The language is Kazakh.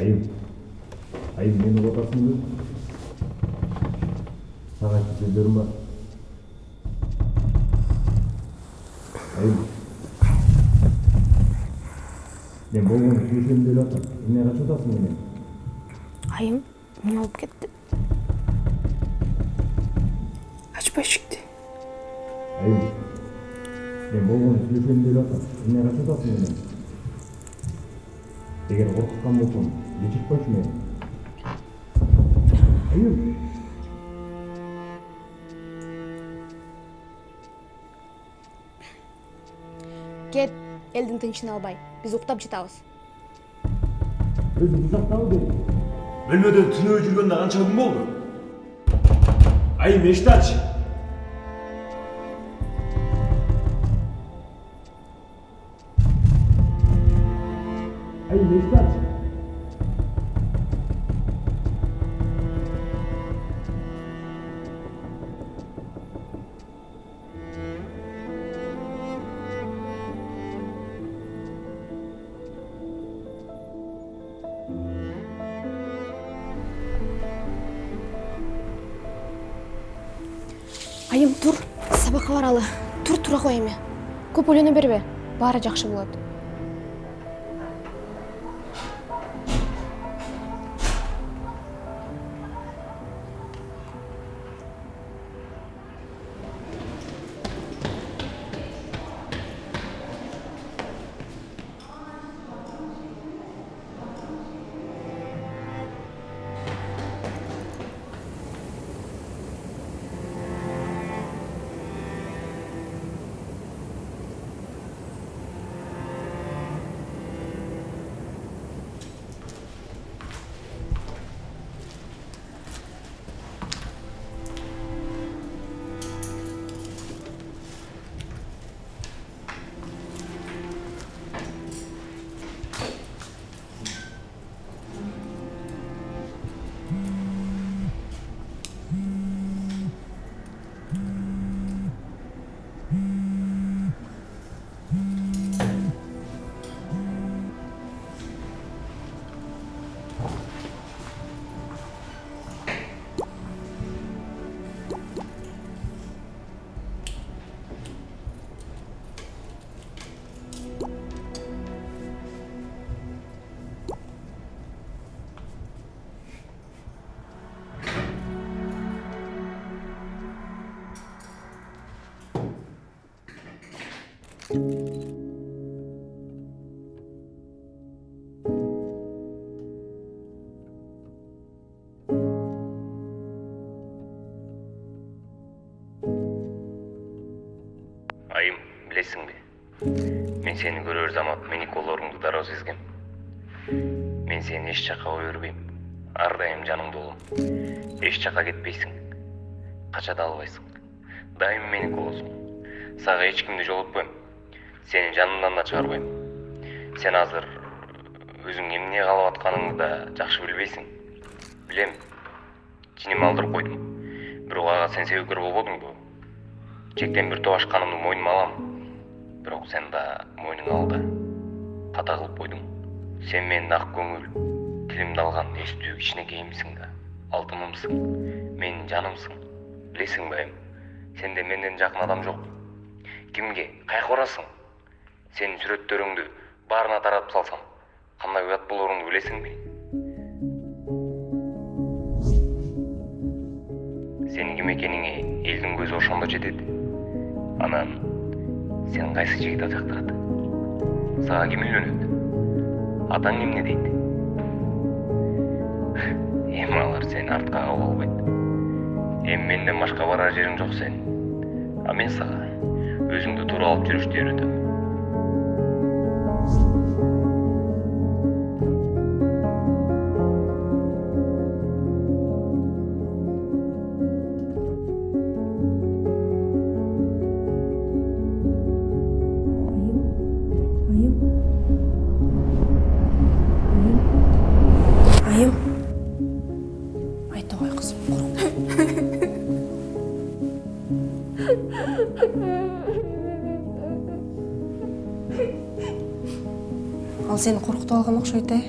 Айым, мені ұлатасың бе? Саған айтқан сөздерім бар. Айым, мен болғанды сөйлесем деп жатыр. Емне қашып жатасың менен? Айым, не болып кетті? Açma eshikni. Ayım, men болғанды сөйлесем деп жатыр. Емне қашып жатасың менен? Егер қорқытқан болсам, ешіп қойшы мені. Ayım. Кет, елдің тынышын албай. Біз ұқтап жатабыз. Өзі бұзақтау бе? Бөлмеден түнөө жүргенде қанша күн болды? Айым, эшикти ач. Ayım, eşit aç. Айым, тур, сабаққа баралы. Тура қой эми. Көп ойлана бербе. Баары жакшы болот. Айым, білесің бе? Мен сені көрер замат мениколорыңды дарау сезгем. Мен сені еш жаққа қой өрбейм. Ардайым жаныңды болом. Еш жаққа кетпейсің. Қача да албайсың. Дайым мениколосың. Саға ешкімді жолытпайм. Сені жанымдан да шығарбайм. Сен азыр өзің емне қалып атқаныңды да жақсы білбейсің. Білем. Чинем алдырып қойдым. Бирок ага сен себепкер болбодуң бу. Чектен бір тоғашқанымды мойныма алам. Бирок сен да мойнуң алды. Ката кылып койдуң. Сен менин ак көңүл, тилимди алган эстүү кичинекейимсиң да, алтынымсың, менин жанымсың. Билесиң байым, сенде менден жакын адам жок. Кимге, кайка барасың? Сенин сүрөттөрүңдү баарына таратып салсам, кандай уят болоруңду билесиңби? Сенин ким экениңе элдин көзү ошондо жетет. Анан сен кайсы жигит жактырат? Сага ким үйлөнөт? Атаң эмне дейт? Эми алар сени артка кагып албайт. Эми менден башка барар жериң жок сен. А мен сага өзүңдү туура алып жүрүштү үйрөтөм. Айым. Айтты ғой қызым, Ал сені қорқытып алған оқшайды.